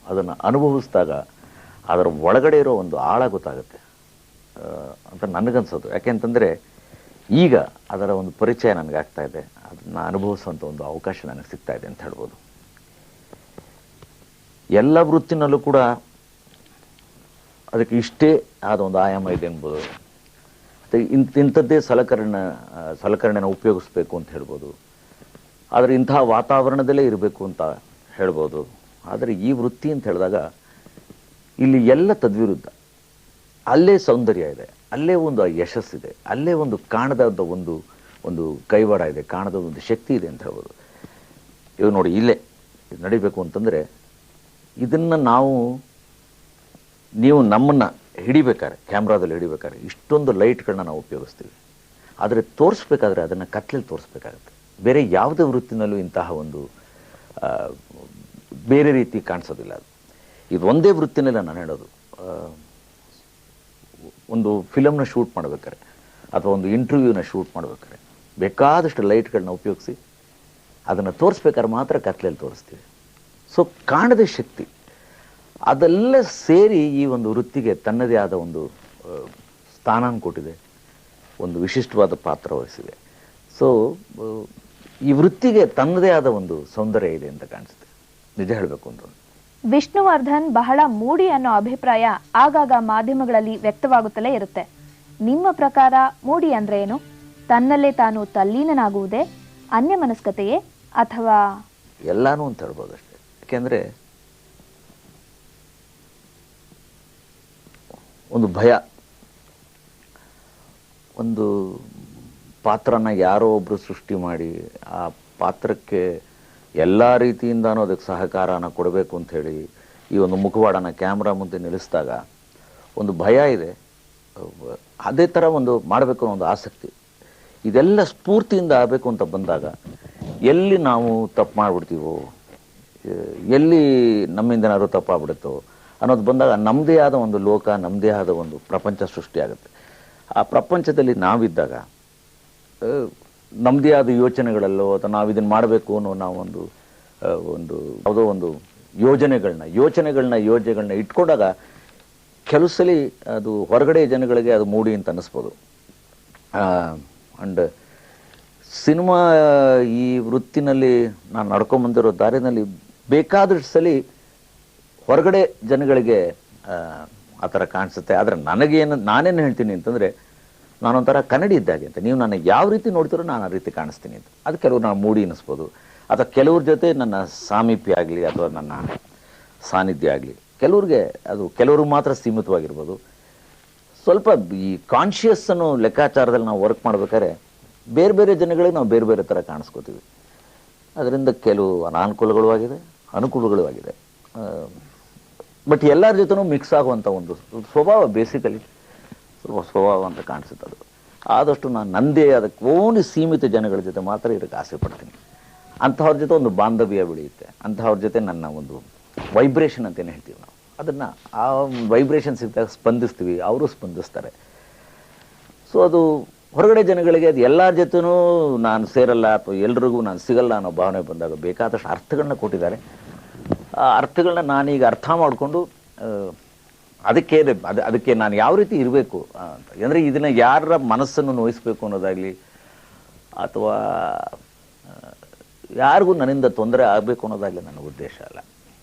ಅದನ್ನು ಅನುಭವಿಸಿದಾಗ ಅದರ ಒಳಗಡೆ ಇರೋ ಒಂದು ಆಳ ಗೊತ್ತಾಗುತ್ತೆ ಅಂತ ನನಗನ್ಸೋದು. ಯಾಕೆಂತಂದರೆ ಈಗ ಅದರ ಒಂದು ಪರಿಚಯ ನನಗಾಗ್ತಾ ಇದೆ, ಅದನ್ನು ಅನುಭವಿಸುವಂಥ ಒಂದು ಅವಕಾಶ ನನಗೆ ಸಿಗ್ತಾ ಇದೆ ಅಂತ ಹೇಳ್ಬೋದು. ಎಲ್ಲ ವೃತ್ತಿನಲ್ಲೂ ಕೂಡ ಅದಕ್ಕೆ ಇಷ್ಟೇ ಆದ ಒಂದು ಆಯಾಮ ಇದೆ ಅನ್ಬೋದು. ಇಂಥದ್ದೇ ಸಲಕರಣೆನ ಉಪಯೋಗಿಸ್ಬೇಕು ಅಂತ ಹೇಳ್ಬೋದು. ಆದರೆ ಇಂತಹ ವಾತಾವರಣದಲ್ಲೇ ಇರಬೇಕು ಅಂತ ಹೇಳ್ಬೋದು. ಆದರೆ ಈ ವೃತ್ತಿ ಅಂತ ಹೇಳಿದಾಗ ಇಲ್ಲಿ ಎಲ್ಲ ತದ್ವಿರುದ್ಧ. ಅಲ್ಲೇ ಸೌಂದರ್ಯ ಇದೆ, ಅಲ್ಲೇ ಒಂದು ಯಶಸ್ಸಿದೆ, ಅಲ್ಲೇ ಒಂದು ಕಾಣದ ಒಂದು ಕೈವಾಡ ಇದೆ, ಕಾಣದ ಒಂದು ಶಕ್ತಿ ಇದೆ ಅಂತ ಹೇಳ್ಬೋದು. ಇವಾಗ ನೋಡಿ, ಇಲ್ಲೇ ನಡಿಬೇಕು ಅಂತಂದರೆ ಇದನ್ನು ನೀವು ನಮ್ಮನ್ನು ಹಿಡಿಬೇಕಾದ್ರೆ, ಕ್ಯಾಮ್ರಾದಲ್ಲಿ ಹಿಡಿಬೇಕಾದ್ರೆ ಇಷ್ಟೊಂದು ಲೈಟ್ಗಳನ್ನ ನಾವು ಉಪಯೋಗಿಸ್ತೀವಿ. ಆದರೆ ತೋರಿಸ್ಬೇಕಾದ್ರೆ ಅದನ್ನು ಕತ್ಲೆಯಲ್ಲಿ ತೋರಿಸ್ಬೇಕಾಗತ್ತೆ. ಬೇರೆ ಯಾವುದೇ ವೃತ್ತಿನಲ್ಲೂ ಇಂತಹ ಒಂದು ಬೇರೆ ರೀತಿ ಕಾಣಿಸೋದಿಲ್ಲ. ಇದು ಒಂದೇ ವೃತ್ತಿನಲ್ಲ ನಾನು ಹೇಳೋದು. ಒಂದು ಫಿಲಮ್ನ ಶೂಟ್ ಮಾಡ್ಬೇಕಾರೆ ಅಥವಾ ಒಂದು ಇಂಟರ್ವ್ಯೂನ ಶೂಟ್ ಮಾಡ್ಬೇಕಾರೆ ಬೇಕಾದಷ್ಟು ಲೈಟ್ಗಳನ್ನ ಉಪಯೋಗಿಸಿ ಅದನ್ನು ತೋರಿಸ್ಬೇಕಾದ್ರೆ ಮಾತ್ರ ಕತ್ಲೆಯಲ್ಲಿ ತೋರಿಸ್ತೀವಿ. ಸೊ ಕಾಣದ ಶಕ್ತಿ ಅದೆಲ್ಲ ಸೇರಿ ಈ ಒಂದು ವೃತ್ತಿಗೆ ತನ್ನದೇ ಆದ ಒಂದು ಸ್ಥಾನ ಕೊಟ್ಟಿದೆ, ಒಂದು ವಿಶಿಷ್ಟವಾದ ಪಾತ್ರ ವಹಿಸಿದೆ. ಸೊ ಈ ವೃತ್ತಿಗೆ ತನ್ನದೇ ಆದ ಒಂದು ಸೌಂದರ್ಯ ಇದೆ ಅಂತ ಕಾಣಿಸುತ್ತೆ, ನಿಜ ಹೇಳಬೇಕು ಅಂತ. ವಿಷ್ಣುವರ್ಧನ್ ಬಹಳ ಮೂಡಿ ಅನ್ನೋ ಅಭಿಪ್ರಾಯ ಆಗಾಗ ಮಾಧ್ಯಮಗಳಲ್ಲಿ ವ್ಯಕ್ತವಾಗುತ್ತಲೇ ಇರುತ್ತೆ. ನಿಮ್ಮ ಪ್ರಕಾರ ಮೂಡಿ ಅಂದ್ರೆ ಏನು? ತನ್ನಲ್ಲೇ ತಾನು ತಲ್ಲೀನನಾಗುವುದೇ, ಅನ್ಯಮನಸ್ಕತೆಯೇ, ಅಥವಾ ಎಲ್ಲಾನು ಅಂತ ಹೇಳ್ಬೋದು ಅಷ್ಟೇ. ಯಾಕೆಂದ್ರೆ ಒಂದು ಭಯ, ಒಂದು ಪಾತ್ರನ ಯಾರೋ ಒಬ್ರು ಸೃಷ್ಟಿ ಮಾಡಿ ಆ ಪಾತ್ರಕ್ಕೆ ಎಲ್ಲ ರೀತಿಯಿಂದನೂ ಅದಕ್ಕೆ ಸಹಕಾರನ ಕೊಡಬೇಕು ಅಂಥೇಳಿ ಈ ಒಂದು ಮುಖವಾಡನ ಕ್ಯಾಮ್ರಾ ಮುಂದೆ ನಿಲ್ಲಿಸಿದಾಗ ಒಂದು ಭಯ ಇದೆ. ಅದೇ ಥರ ಒಂದು ಮಾಡಬೇಕು ಅನ್ನೋ ಒಂದು ಆಸಕ್ತಿ, ಇದೆಲ್ಲ ಸ್ಫೂರ್ತಿಯಿಂದ ಆಗಬೇಕು ಅಂತ ಬಂದಾಗ ಎಲ್ಲಿ ನಾವು ತಪ್ಪು ಮಾಡಿಬಿಡ್ತೀವೋ, ಎಲ್ಲಿ ನಮ್ಮಿಂದ ಏನಾದ್ರು ತಪ್ಪಾಗ್ಬಿಡುತ್ತೋ ಅನ್ನೋದು ಬಂದಾಗ ನಮ್ಮದೇ ಆದ ಒಂದು ಲೋಕ, ನಮ್ಮದೇ ಆದ ಒಂದು ಪ್ರಪಂಚ ಸೃಷ್ಟಿಯಾಗುತ್ತೆ. ಆ ಪ್ರಪಂಚದಲ್ಲಿ ನಾವಿದ್ದಾಗ ನಮ್ಮದೇ ಆದ ಯೋಚನೆಗಳಲ್ಲೋ ಅಥವಾ ನಾವು ಇದನ್ನು ಮಾಡಬೇಕು ಅನ್ನೋ ನಾವು ಒಂದು ಯಾವುದೋ ಒಂದು ಯೋಜನೆಗಳನ್ನ ಇಟ್ಕೊಂಡಾಗ ಕೆಲವು ಸಲ ಅದು ಹೊರಗಡೆ ಜನಗಳಿಗೆ ಅದು ಮೂಡಿ ಅಂತ ಅನ್ನಿಸ್ಬೋದು. ಅಂಡ್ ಸಿನಿಮಾ ಈ ವೃತ್ತಿನಲ್ಲಿ ನಾನು ನಡ್ಕೊಂಬಂದಿರೋ ದಾರಿನಲ್ಲಿ ಬೇಕಾದಷ್ಟು ಸಲ ಹೊರಗಡೆ ಜನಗಳಿಗೆ ಆ ಥರ ಕಾಣಿಸುತ್ತೆ. ಆದರೆ ನಾನೇನು ಹೇಳ್ತೀನಿ ಅಂತಂದರೆ, ನಾನೊಂಥರ ಕನ್ನಡಿ ಇದ್ದಾಗೆ ಅಂತ. ನೀವು ನನ್ನ ಯಾವ ರೀತಿ ನೋಡ್ತೀರೋ ನಾನು ಆ ರೀತಿ ಕಾಣಿಸ್ತೀನಿ ಅಂತ. ಅದು ಕೆಲವ್ರು ನಾನು ಮೂಡಿ ಅನ್ನಿಸ್ಬೋದು, ಅಥವಾ ಕೆಲವ್ರ ಜೊತೆ ನನ್ನ ಸಾಮೀಪ್ಯ ಆಗಲಿ ಅಥವಾ ನನ್ನ ಸಾನ್ನಿಧ್ಯ ಆಗಲಿ ಕೆಲವ್ರಿಗೆ ಅದು ಕೆಲವ್ರಿಗೆ ಮಾತ್ರ ಸೀಮಿತವಾಗಿರ್ಬೋದು. ಸ್ವಲ್ಪ ಈ ಕಾನ್ಷಿಯಸ್ ಅನ್ನೋ ಲೆಕ್ಕಾಚಾರದಲ್ಲಿ ನಾವು ವರ್ಕ್ ಮಾಡ್ಬೇಕಾದ್ರೆ ಬೇರೆ ಬೇರೆ ಜನಗಳಿಗೆ ನಾವು ಬೇರೆ ಬೇರೆ ಥರ ಕಾಣಿಸ್ಕೋತೀವಿ. ಅದರಿಂದ ಕೆಲವು ಅನಾನುಕೂಲಗಳು ಆಗಿದೆ, ಅನುಕೂಲಗಳು ಆಗಿದೆ. ಬಟ್ ಎಲ್ಲರ ಜೊತೆನೂ ಮಿಕ್ಸ್ ಆಗುವಂಥ ಒಂದು ಸ್ವಭಾವ ಬೇಸಿಕಲಿ ಸ್ವಭಾವ ಅಂತ ಕಾಣಿಸುತ್ತೆ. ಅದು ಆದಷ್ಟು ನಾನು ನಂದೇ ಅದಕ್ಕೆ ಓನ್ಲಿ ಸೀಮಿತ ಜನಗಳ ಜೊತೆ ಮಾತ್ರ ಇರೋಕ್ಕೆ ಆಸೆ ಪಡ್ತೀನಿ. ಅಂಥವ್ರ ಜೊತೆ ಒಂದು ಬಾಂಧವ್ಯ ಬೆಳೆಯುತ್ತೆ. ಅಂಥವ್ರ ಜೊತೆ ನನ್ನ ಒಂದು ವೈಬ್ರೇಷನ್ ಅಂತಲೇ ಹೇಳ್ತೀವಿ ನಾವು. ಅದನ್ನು ಆ ವೈಬ್ರೇಷನ್ ಸಿಕ್ಕಿದಾಗ ಸ್ಪಂದಿಸ್ತೀವಿ, ಅವರು ಸ್ಪಂದಿಸ್ತಾರೆ. ಸೊ ಅದು ಹೊರಗಡೆ ಜನಗಳಿಗೆ ಅದು ಎಲ್ಲರ ಜೊತೆನೂ ನಾನು ಸೇರಲ್ಲ ಅಥವಾ ಎಲ್ರಿಗೂ ನಾನು ಸಿಗಲ್ಲ ಅನ್ನೋ ಭಾವನೆ ಬಂದಾಗ ಬೇಕಾದಷ್ಟು ಅರ್ಥಗಳನ್ನ ಕೊಟ್ಟಿದ್ದಾರೆ. ಆ ಅರ್ಥಗಳನ್ನ ನಾನೀಗ ಅರ್ಥ ಮಾಡಿಕೊಂಡು ಅದಕ್ಕೆ ನಾನು ಯಾವ ರೀತಿ ಇರಬೇಕು ಅಂತ, ಅಂದರೆ ಇದನ್ನು ಯಾರ ಮನಸ್ಸನ್ನು ನೋಯಿಸ್ಬೇಕು ಅನ್ನೋದಾಗಲಿ ಅಥವಾ ಯಾರಿಗೂ ನನ್ನಿಂದ ತೊಂದರೆ ಆಗಬೇಕು ಅನ್ನೋದಾಗಲಿ ನನ್ನ ಉದ್ದೇಶ ಅಲ್ಲ.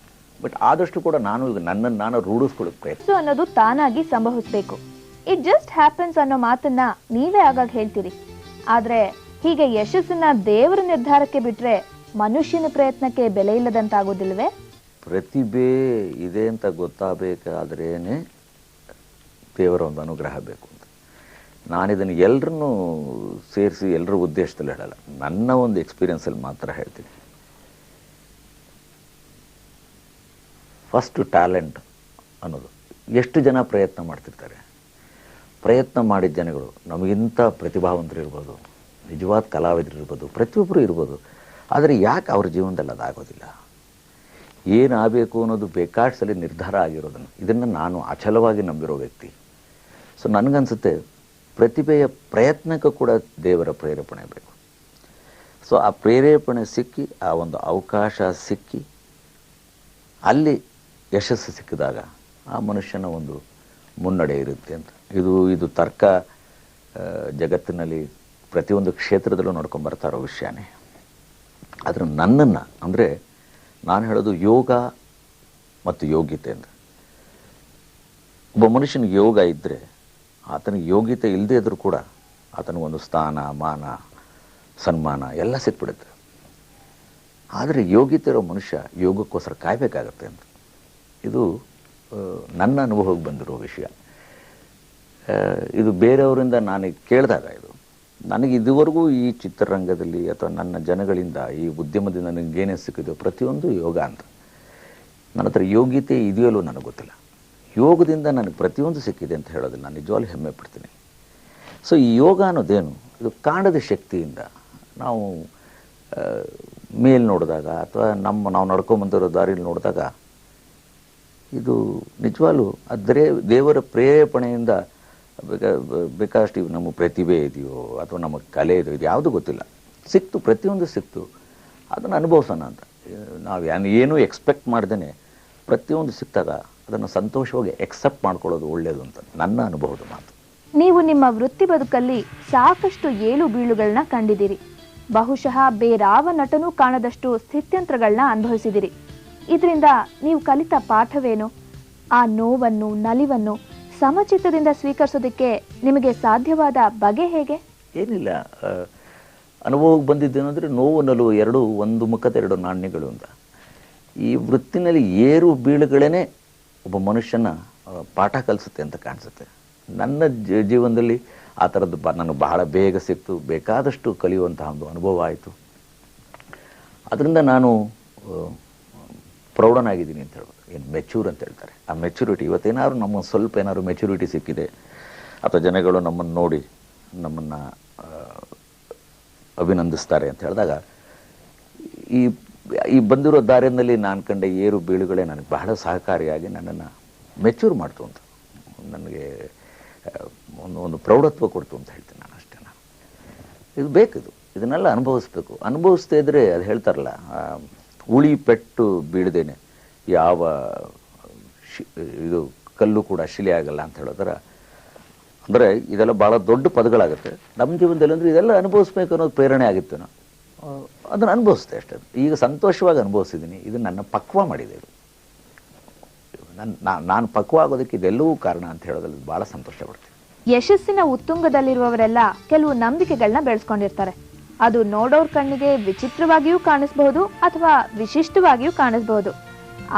ಬಟ್ ಆದಷ್ಟು ಕೂಡ ನಾನು ಈಗ ನನ್ನನ್ನು ನಾನು ರೂಢಿಸ್ಕೊಳ್ಳೋಕೆ ಪ್ರಯತ್ನ ಅನ್ನೋದು ತಾನಾಗಿ ಸಂಭವಿಸ್ಬೇಕು. ಇಟ್ ಜಸ್ಟ್ ಹ್ಯಾಪನ್ಸ್ ಅನ್ನೋ ಮಾತನ್ನ ನೀವೇ ಆಗಾಗ ಹೇಳ್ತೀರಿ. ಆದ್ರೆ ಹೀಗೆ ಯಶಸ್ಸನ್ನ ದೇವರ ನಿರ್ಧಾರಕ್ಕೆ ಬಿಟ್ರೆ ಮನುಷ್ಯನ ಪ್ರಯತ್ನಕ್ಕೆ ಬೆಲೆ ಇಲ್ಲದಂತಾಗೋದಿಲ್ವೇ? ಪ್ರತಿಭೆ ಇದೆ ಅಂತ ಗೊತ್ತಾಗಬೇಕಾದ್ರೇನೆ ದೇವರ ಒಂದು ಅನುಗ್ರಹ ಬೇಕು ಅಂತ. ನಾನಿದನ್ನು ಎಲ್ಲರನ್ನೂ ಸೇರಿಸಿ ಎಲ್ಲರ ಉದ್ದೇಶದಲ್ಲಿ ಹೇಳಲ್ಲ, ನನ್ನ ಒಂದು ಎಕ್ಸ್ಪೀರಿಯನ್ಸಲ್ಲಿ ಮಾತ್ರ ಹೇಳ್ತೀನಿ. ಫಸ್ಟ್ ಟ್ಯಾಲೆಂಟ್ ಅನ್ನೋದು ಎಷ್ಟು ಜನ ಪ್ರಯತ್ನ ಮಾಡ್ತಿರ್ತಾರೆ. ಪ್ರಯತ್ನ ಮಾಡಿದ ಜನಗಳು ನಮಗಿಂತ ಪ್ರತಿಭಾವಂತರು ಇರ್ಬೋದು, ನಿಜವಾದ ಕಲಾವಿದರು ಇರ್ಬೋದು, ಪ್ರತಿಯೊಬ್ಬರು ಇರ್ಬೋದು. ಆದರೆ ಯಾಕೆ ಅವ್ರ ಜೀವನದಲ್ಲಿ ಅದಾಗೋದಿಲ್ಲ? ಏನಾಗಬೇಕು ಅನ್ನೋದು ಬೇಕಾದಷ್ಟಲ್ಲಿ ನಿರ್ಧಾರ ಆಗಿರೋದನ್ನು ಇದನ್ನು ನಾನು ಅಚಲವಾಗಿ ನಂಬಿರೋ ವ್ಯಕ್ತಿ. ಸೊ ನನಗನ್ಸುತ್ತೆ ಪ್ರತಿಭೆಯ ಪ್ರಯತ್ನಕ್ಕೂ ಕೂಡ ದೇವರ ಪ್ರೇರೇಪಣೆ ಬೇಕು. ಸೊ ಆ ಪ್ರೇರೇಪಣೆ ಸಿಕ್ಕಿ, ಆ ಒಂದು ಅವಕಾಶ ಸಿಕ್ಕಿ, ಅಲ್ಲಿ ಯಶಸ್ಸು ಸಿಕ್ಕಿದಾಗ ಆ ಮನುಷ್ಯನ ಒಂದು ಮುನ್ನಡೆ ಇರುತ್ತೆ ಅಂತ. ಇದು ತರ್ಕ ಜಗತ್ತಿನಲ್ಲಿ ಪ್ರತಿಯೊಂದು ಕ್ಷೇತ್ರದಲ್ಲೂ ನೋಡ್ಕೊಂಡು ಬರ್ತಾ ಇರೋ ವಿಷಯನೇ. ಆದರೆ ನನ್ನನ್ನು ಅಂದರೆ ನಾನು ಹೇಳೋದು ಯೋಗ ಮತ್ತು ಯೋಗ್ಯತೆ ಅಂತ. ಒಬ್ಬ ಮನುಷ್ಯನಿಗೆ ಯೋಗ ಇದ್ದರೆ ಆತನಿಗೆ ಯೋಗ್ಯತೆ ಇಲ್ಲದೇ ಇದ್ದರೂ ಕೂಡ ಆತನಿಗೆ ಒಂದು ಸ್ಥಾನ, ಮಾನ, ಸನ್ಮಾನ ಎಲ್ಲ ಸಿಕ್ಬಿಡುತ್ತೆ. ಆದರೆ ಯೋಗ್ಯತೆ ಇರೋ ಮನುಷ್ಯ ಯೋಗಕ್ಕೋಸ್ಕರ ಕಾಯಬೇಕಾಗತ್ತೆ ಅಂತ. ಇದು ನನ್ನ ಅನುಭವಕ್ಕೆ ಬಂದಿರೋ ವಿಷಯ. ಇದು ಬೇರೆಯವರಿಂದ ನಾನು ಕೇಳಿದಾಗ ಇದು ನನಗೆ ಇದುವರೆಗೂ ಈ ಚಿತ್ರರಂಗದಲ್ಲಿ ಅಥವಾ ನನ್ನ ಜನಗಳಿಂದ ಈ ಉದ್ಯಮದಿಂದ ನನಗೇನೇ ಸಿಕ್ಕಿದೆಯೋ ಪ್ರತಿಯೊಂದು ಯೋಗ ಅಂತ. ನನ್ನ ಹತ್ರ ಯೋಗ್ಯತೆ ಇದೆಯಲ್ಲೂ ನನಗೆ ಗೊತ್ತಿಲ್ಲ. ಯೋಗದಿಂದ ನನಗೆ ಪ್ರತಿಯೊಂದು ಸಿಕ್ಕಿದೆ ಅಂತ ಹೇಳೋದಿಲ್ಲ, ನಾನು ನಿಜವಾಗ್ಲೂ ಹೆಮ್ಮೆ ಪಡ್ತೀನಿ. ಸೊ ಈ ಯೋಗ ಅನ್ನೋದೇನು, ಇದು ಕಾಣದ ಶಕ್ತಿಯಿಂದ ನಾವು ಮೇಲೆ ನೋಡಿದಾಗ ಅಥವಾ ನಾವು ನಡ್ಕೊಂಬಂದಿರೋ ದಾರಿಯಲ್ಲಿ ನೋಡಿದಾಗ ಇದು ನಿಜವಾಗ್ಲೂ ದೇವರ ಪ್ರೇರೇಪಣೆಯಿಂದ ಬೇಕಾದಷ್ಟು ನಮ್ಮ ಪ್ರತಿಭೆ ಇದೆಯೋ ಅಥವಾ ನಮ್ಮ ಕಲೆ ಇದೆಯೋ ಇದು ಯಾವುದೂ ಗೊತ್ತಿಲ್ಲ, ಸಿಕ್ತು, ಪ್ರತಿಯೊಂದು ಸಿಕ್ತು, ಅದನ್ನು ಅನುಭವಿಸೋಣ ಅಂತ. ನಾವು ಏನೂ ಎಕ್ಸ್ಪೆಕ್ಟ್ ಮಾಡ್ದೇ ಪ್ರತಿಯೊಂದು ಸಿಕ್ತಾಗ ಅದನ್ನು ಸಂತೋಷವಾಗಿ ಎಕ್ಸೆಪ್ಟ್ ಮಾಡ್ಕೊಳ್ಳೋದು ಒಳ್ಳೆಯದು ಅಂತ ನನ್ನ ಅನುಭವದ ಮಾತು. ನೀವು ನಿಮ್ಮ ವೃತ್ತಿ ಬದುಕಲ್ಲಿ ಸಾಕಷ್ಟು ಏಳು ಬೀಳುಗಳನ್ನ ಕಂಡಿದ್ದೀರಿ. ಬಹುಶಃ ಬೇರಾವ ನಟನೂ ಕಾಣದಷ್ಟು ಸ್ಥಿತ್ಯಂತ್ರಗಳನ್ನ ಅನುಭವಿಸಿದಿರಿ. ಇದರಿಂದ ನೀವು ಕಲಿತ ಪಾಠವೇನು? ಆ ನೋವನ್ನು, ನಲಿವನ್ನು ಸಮಚಿತ್ತದಿಂದ ಸ್ವೀಕರಿಸೋದಕ್ಕೆ ನಿಮಗೆ ಸಾಧ್ಯವಾದ ಬಗೆ ಹೇಗೆ? ಏನಿಲ್ಲ, ಅನುಭವಕ್ಕೆ ಬಂದಿದ್ದೇನೆಂದರೆ ನೋವು ನಲುವು ಎರಡೂ ಒಂದು ಮುಖದ ಎರಡು ನಾಣ್ಯಗಳು ಅಂತ. ಈ ವೃತ್ತಿನಲ್ಲಿ ಏರು ಬೀಳುಗಳೇ ಒಬ್ಬ ಮನುಷ್ಯನ ಪಾಠ ಕಲಿಸುತ್ತೆ ಅಂತ ಕಾಣಿಸುತ್ತೆ. ನನ್ನ ಜೀವನದಲ್ಲಿ ಆ ಥರದ್ದು ನನಗೆ ಬಹಳ ಬೇಗ ಸಿಕ್ತು, ಬೇಕಾದಷ್ಟು ಕಲಿಯುವಂತಹ ಒಂದು ಅನುಭವ ಆಯಿತು. ಅದರಿಂದ ನಾನು ಪ್ರೌಢನಾಗಿದ್ದೀನಿ ಅಂತ ಹೇಳ್ಬೋದು. ಏನು ಮೆಚ್ಯೂರ್ ಅಂತ ಹೇಳ್ತಾರೆ, ಆ ಮೆಚ್ಯೂರಿಟಿ ಇವತ್ತೇನಾದ್ರು ನಮ್ಮ ಸ್ವಲ್ಪ ಏನಾದ್ರು ಮೆಚ್ಯೂರಿಟಿ ಸಿಕ್ಕಿದೆ ಅಥವಾ ಜನಗಳು ನಮ್ಮನ್ನು ನೋಡಿ ನಮ್ಮನ್ನು ಅಭಿನಂದಿಸ್ತಾರೆ ಅಂತ ಹೇಳಿದಾಗ ಈ ಬಂದಿರೋ ದಾರಿಯಲ್ಲಿ ನಾನು ಕಂಡ ಏರು ಬೀಳುಗಳೇ ನನಗೆ ಬಹಳ ಸಹಕಾರಿಯಾಗಿ ನನ್ನನ್ನು ಮೆಚ್ಯೂರ್ ಮಾಡ್ತು ಅಂತ, ನನಗೆ ಒಂದು ಪ್ರೌಢತ್ವ ಕೊಡ್ತು ಅಂತ ಹೇಳ್ತೀನಿ ನಾನು ಅಷ್ಟೇ. ಇದು ಬೇಕಿದು, ಇದನ್ನೆಲ್ಲ ಅನುಭವಿಸ್ಬೇಕು. ಅನುಭವಿಸ್ತಾ ಇದ್ದರೆ ಅದು ಹೇಳ್ತಾರಲ್ಲ, ಉಳಿ ಪೆಟ್ಟು ಬೀಳದೇನೆ ಯಾವ ಇದು ಕಲ್ಲು ಕೂಡ ಶಿಲೆ ಆಗಲ್ಲ ಅಂತ ಹೇಳೋದರ. ಅಂದರೆ ಇದೆಲ್ಲ ಭಾಳ ದೊಡ್ಡ ಪದಗಳಾಗುತ್ತೆ ನಮ್ಮ ಜೀವನದಲ್ಲಿ. ಅಂದರೆ ಇದೆಲ್ಲ ಅನುಭವಿಸ್ಬೇಕು ಅನ್ನೋದು ಪ್ರೇರಣೆ ಆಗಿತ್ತು. ನಾವು ಅದನ್ನು ಅನುಭವಿಸ್ತೆ ಅಷ್ಟೇ. ಈಗ ಸಂತೋಷವಾಗಿ ಅನುಭವಿಸಿದ್ದೀನಿ. ಇದು ನನ್ನ ಪಕ್ವ ಮಾಡಿದೆ. ಇದು ನಾನು ಪಕ್ವ ಆಗೋದಕ್ಕೆ ಇದೆಲ್ಲವೂ ಕಾರಣ ಅಂತ ಹೇಳೋದ್ರಲ್ಲಿ ಭಾಳ ಸಂತೋಷ ಪಡ್ತೀನಿ. ಯಶಸ್ಸಿನ ಉತ್ತುಂಗದಲ್ಲಿರುವವರೆಲ್ಲ ಕೆಲವು ನಂಬಿಕೆಗಳನ್ನ ಬೆಳೆಸ್ಕೊಂಡಿರ್ತಾರೆ. ಅದು ನೋಡೋರ್ ಕಣ್ಣಿಗೆ ವಿಚಿತ್ರವಾಗಿಯೂ ಕಾಣಿಸಬಹುದು ಅಥವಾ ವಿಶಿಷ್ಟವಾಗಿಯೂ ಕಾಣಿಸಬಹುದು.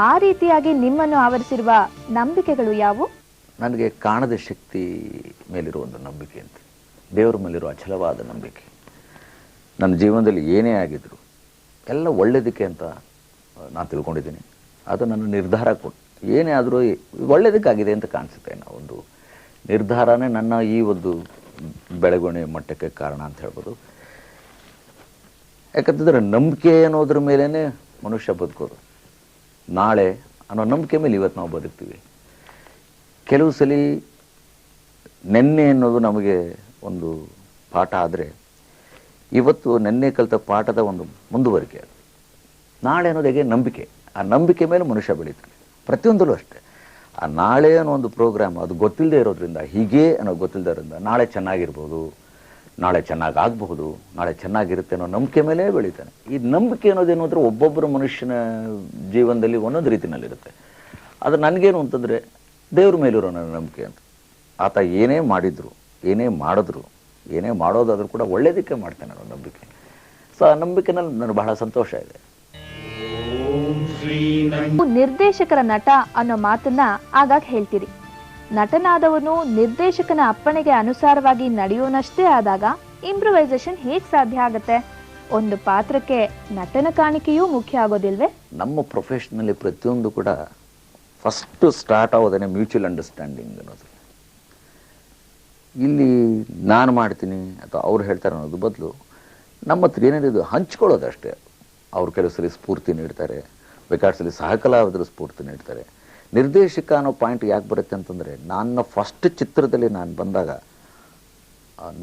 ಆ ರೀತಿಯಾಗಿ ನಿಮ್ಮನ್ನು ಆವರಿಸಿರುವ ನಂಬಿಕೆಗಳು ಯಾವುವು? ನನಗೆ ಕಾಣದ ಶಕ್ತಿ ಮೇಲಿರುವ ಒಂದು ನಂಬಿಕೆ ಅಂತ, ದೇವರ ಮೇಲಿರುವ ಅಚಲವಾದ ನಂಬಿಕೆ. ನನ್ನ ಜೀವನದಲ್ಲಿ ಏನೇ ಆಗಿದ್ರು ಎಲ್ಲ ಒಳ್ಳೆಯದಕ್ಕೆ ಅಂತ ನಾನು ತಿಳ್ಕೊಂಡಿದ್ದೀನಿ. ಅದು ನನ್ನ ನಿರ್ಧಾರ ಕೊಟ್ಟು ಏನೇ ಆದರೂ ಒಳ್ಳೆಯದಕ್ಕಾಗಿದೆ ಅಂತ ಕಾಣಿಸುತ್ತೆ. ಒಂದು ನಿರ್ಧಾರನೇ ನನ್ನ ಈ ಒಂದು ಬೆಳವಣಿಗೆ ಮಟ್ಟಕ್ಕೆ ಕಾರಣ ಅಂತ ಹೇಳ್ಬೋದು. ಯಾಕಂತಂದರೆ ನಂಬಿಕೆ ಅನ್ನೋದ್ರ ಮೇಲೇ ಮನುಷ್ಯ ಬದುಕೋದು. ನಾಳೆ ಅನ್ನೋ ನಂಬಿಕೆ ಮೇಲೆ ಇವತ್ತು ನಾವು ಬದುಕ್ತೀವಿ. ಕೆಲವು ಸಲ ನೆನ್ನೆ ಅನ್ನೋದು ನಮಗೆ ಒಂದು ಪಾಠ ಆದರೆ ಇವತ್ತು ನೆನ್ನೆ ಕಲಿತ ಪಾಠದ ಒಂದು ಮುಂದುವರಿಕೆ ಅದು. ನಾಳೆ ಅನ್ನೋದು ಹೇಗೆ ನಂಬಿಕೆ, ಆ ನಂಬಿಕೆ ಮೇಲೆ ಮನುಷ್ಯ ಬೆಳೀತಾನೆ. ಪ್ರತಿಯೊಂದಲ್ಲೂ ಅಷ್ಟೇ. ಆ ನಾಳೆ ಅನ್ನೋ ಒಂದು ಪ್ರೋಗ್ರಾಮ್ ಅದು ಗೊತ್ತಿಲ್ಲದೆ ಇರೋದ್ರಿಂದ, ಹೀಗೆ ಅನ್ನೋ ಗೊತ್ತಿಲ್ಲದೆ ಇರೋದ್ರಿಂದ ನಾಳೆ ಚೆನ್ನಾಗಿರ್ಬೋದು, ನಾಳೆ ಚೆನ್ನಾಗಾಗಬಹುದು, ನಾಳೆ ಚೆನ್ನಾಗಿರುತ್ತೆ ಅನ್ನೋ ನಂಬಿಕೆ ಮೇಲೆ ಬೆಳೀತಾನೆ. ಈ ನಂಬಿಕೆ ಅನ್ನೋದೇನು ಅಂದರೆ ಒಬ್ಬೊಬ್ಬರು ಮನುಷ್ಯನ ಜೀವನದಲ್ಲಿ ಒಂದೊಂದು ರೀತಿಯಲ್ಲಿರುತ್ತೆ. ಅದು ನನಗೇನು ಅಂತಂದರೆ ದೇವ್ರ ಮೇಲಿರೋ ನನ್ನ ನಂಬಿಕೆ ಅಂತ. ಆತ ಏನೇ ಮಾಡಿದ್ರು, ಏನೇ ಮಾಡಿದ್ರು, ಏನೇ ಮಾಡೋದಾದ್ರೂ ಕೂಡ ಒಳ್ಳೇದಕ್ಕೆ ಮಾಡ್ತಾನೆ ಅನ್ನೋ ನಂಬಿಕೆ. ಸೊ ಆ ನಂಬಿಕೆನಲ್ಲಿ ನನಗೆ ಬಹಳ ಸಂತೋಷ ಇದೆ. ನಿರ್ದೇಶಕರ ನಟ ಅನ್ನೋ ಮಾತನ್ನ ಆಗಾಗ ಹೇಳ್ತೀರಿ. ನಟನಾದವನು ನಿರ್ದೇಶಕನ ಅಪ್ಪಣೆಗೆ ಅನುಸಾರವಾಗಿ ನಡೆಯೋನಷ್ಟೇ ಆದಾಗ ಇಂಪ್ರೂವೈಸೇಷನ್ ಹೇಗ್ ಸಾಧ್ಯ ಆಗತ್ತೆ? ಒಂದು ಪಾತ್ರಕ್ಕೆ ನಟನ ಕಾಣಿಕೆಯೂ ಮುಖ್ಯ ಆಗೋದಿಲ್ವೇ? ನಮ್ಮ ಪ್ರೊಫೆಷನಲ್ಲಿ ಪ್ರತಿಯೊಂದು ಕೂಡ ಫಸ್ಟ್ ಸ್ಟಾರ್ಟ್ ಆಗೋದೇ ಮ್ಯೂಚುವಲ್ ಅಂಡರ್ಸ್ಟ್ಯಾಂಡಿಂಗ್ ಅನ್ನೋದು. ಇಲ್ಲಿ ನಾನು ಮಾಡ್ತೀನಿ ಅಥವಾ ಅವ್ರು ಹೇಳ್ತಾರೆ ಅನ್ನೋದು ಬದಲು ನಮ್ಮ ಹತ್ರ ಏನೇನಿದು ಹಂಚ್ಕೊಳ್ಳೋದಷ್ಟೇ. ಅವ್ರು ಕೆಲವು ಸಲ ಸ್ಫೂರ್ತಿ ನೀಡ್ತಾರೆ, ಬೇಕಾದ ಸಲ ಸಹಕಲಾವಿದರ ಸ್ಫೂರ್ತಿ ನೀಡ್ತಾರೆ. ನಿರ್ದೇಶಕ ಅನ್ನೋ ಪಾಯಿಂಟ್ ಯಾಕೆ ಬರುತ್ತೆ ಅಂತಂದರೆ, ನನ್ನ ಫಸ್ಟ್ ಚಿತ್ರದಲ್ಲಿ ನಾನು ಬಂದಾಗ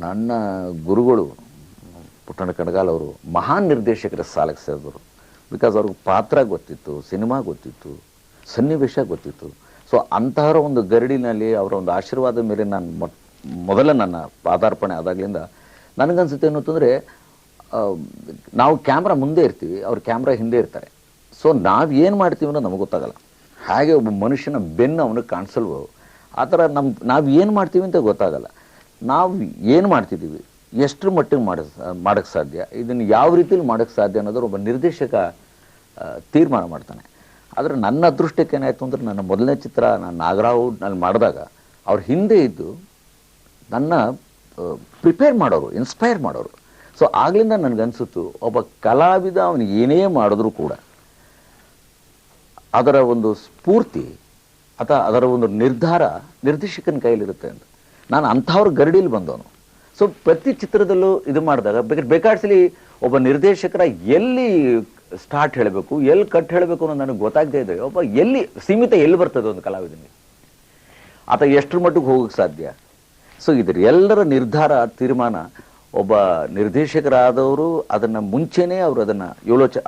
ನನ್ನ ಗುರುಗಳು ಪುಟ್ಟಣ್ಣ ಕಣಗಾಲ್ ಅವರು ಮಹಾನ್ ನಿರ್ದೇಶಕರ ಸಾಲಕ್ಕೆ ಸೇರಿದ್ರು. ಬಿಕಾಸ್ ಅವ್ರಿಗೆ ಪಾತ್ರ ಗೊತ್ತಿತ್ತು, ಸಿನಿಮಾ ಗೊತ್ತಿತ್ತು, ಸನ್ನಿವೇಶ ಗೊತ್ತಿತ್ತು. ಸೊ ಅಂತಹರ ಒಂದು ಗರಡಿನಲ್ಲಿ ಅವರ ಒಂದು ಆಶೀರ್ವಾದ ಮೇಲೆ ನಾನು ಮೊದಲ ನನ್ನ ಪಾದಾರ್ಪಣೆ ಆದಾಗಲಿಂದ ನನಗನ್ಸುತ್ತೆ ಏನು ಅಂತಂದರೆ, ನಾವು ಕ್ಯಾಮ್ರಾ ಮುಂದೆ ಇರ್ತೀವಿ, ಅವ್ರು ಕ್ಯಾಮ್ರಾ ಹಿಂದೆ ಇರ್ತಾರೆ. ಸೊ ನಾವು ಏನು ಮಾಡ್ತೀವಿ ಅನ್ನೋದು ನಮಗೆ ಗೊತ್ತಾಗಲ್ಲ. ಹಾಗೆ ಒಬ್ಬ ಮನುಷ್ಯನ ಬೆನ್ನು ಅವನಿಗೆ ಕಾಣಿಸಲ್ವೋ ಆ ಥರ ನಾವು ಏನು ಮಾಡ್ತೀವಿ ಅಂತ ಗೊತ್ತಾಗಲ್ಲ. ನಾವು ಏನು ಮಾಡ್ತಿದ್ದೀವಿ, ಎಷ್ಟರ ಮಟ್ಟಿಗೆ ಮಾಡೋಕ್ಕೆ ಸಾಧ್ಯ, ಇದನ್ನು ಯಾವ ರೀತಿಯಲ್ಲಿ ಮಾಡೋಕ್ಕೆ ಸಾಧ್ಯ ಅನ್ನೋದ್ರ ಒಬ್ಬ ನಿರ್ದೇಶಕ ತೀರ್ಮಾನ ಮಾಡ್ತಾನೆ. ಆದರೆ ನನ್ನ ಅದೃಷ್ಟಕ್ಕೆ ಏನಾಯಿತು ಅಂದರೆ, ನನ್ನ ಮೊದಲನೇ ಚಿತ್ರ ನಾನು ನಾಗರಾವ್ನಲ್ಲಿ ಮಾಡಿದಾಗ ಅವ್ರ ಹಿಂದೆ ಇದ್ದು ನನ್ನ ಪ್ರಿಪೇರ್ ಮಾಡೋರು, ಇನ್ಸ್ಪೈರ್ ಮಾಡೋರು. ಸೊ ಆಗಲಿಂದ ನನಗನ್ಸುತ್ತು ಒಬ್ಬ ಕಲಾವಿದ ಅವನಿಗೆ ಏನೇ ಮಾಡಿದ್ರೂ ಕೂಡ ಅದರ ಒಂದು ಸ್ಫೂರ್ತಿ ಅಥವಾ ಅದರ ಒಂದು ನಿರ್ಧಾರ ನಿರ್ದೇಶಕನ ಕೈಲಿರುತ್ತೆ ಅಂತ. ನಾನು ಅಂಥವ್ರ ಗರಡಿಲಿ ಬಂದವನು. ಸೊ ಪ್ರತಿ ಚಿತ್ರದಲ್ಲೂ ಇದು ಮಾಡಿದಾಗ ಬೇಕಾಡ್ಸಲಿ ಒಬ್ಬ ನಿರ್ದೇಶಕರ ಎಲ್ಲಿ ಸ್ಟಾರ್ಟ್ ಹೇಳಬೇಕು, ಎಲ್ಲಿ ಕಟ್ ಹೇಳಬೇಕು ಅನ್ನೋದು ನನಗೆ ಗೊತ್ತಾಗದೇ ಇದೆ. ಒಬ್ಬ ಎಲ್ಲಿ ಸೀಮಿತ ಎಲ್ಲಿ ಬರ್ತದೆ ಒಂದು ಕಲಾವಿದನಿಗೆ, ಆತ ಎಷ್ಟರ ಮಟ್ಟಿಗೆ ಹೋಗೋಕ್ಕೆ ಸಾಧ್ಯ. ಸೊ ಇದರ ಎಲ್ಲರ ನಿರ್ಧಾರ, ತೀರ್ಮಾನ ಒಬ್ಬ ನಿರ್ದೇಶಕರಾದವರು ಅದನ್ನು ಮುಂಚೆನೇ ಅವರು ಅದನ್ನು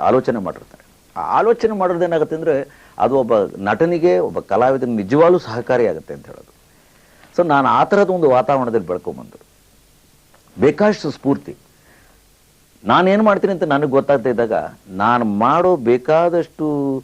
ಆಲೋಚನೆ ಮಾಡಿರ್ತಾರೆ. ಆ ಆಲೋಚನೆ ಮಾಡೋದೇನಾಗುತ್ತೆ ಅಂದರೆ, ಅದು ಒಬ್ಬ ನಟನಿಗೆ, ಒಬ್ಬ ಕಲಾವಿದನಿಗೆ ನಿಜವಾಗ್ಲೂ ಸಹಕಾರಿಯಾಗುತ್ತೆ ಅಂತ ಹೇಳೋದು. ಸೊ ನಾನು ಆ ಥರದ ಒಂದು ವಾತಾವರಣದಲ್ಲಿ ಬೆಳ್ಕೊಂಬಂದು ಬೇಕಾದಷ್ಟು ಸ್ಫೂರ್ತಿ, ನಾನೇನು ಮಾಡ್ತೀನಿ ಅಂತ ನನಗೆ ಗೊತ್ತಾಗ್ತಾ ಇದ್ದಾಗ ನಾನು ಮಾಡೋ ಬೇಕಾದಷ್ಟು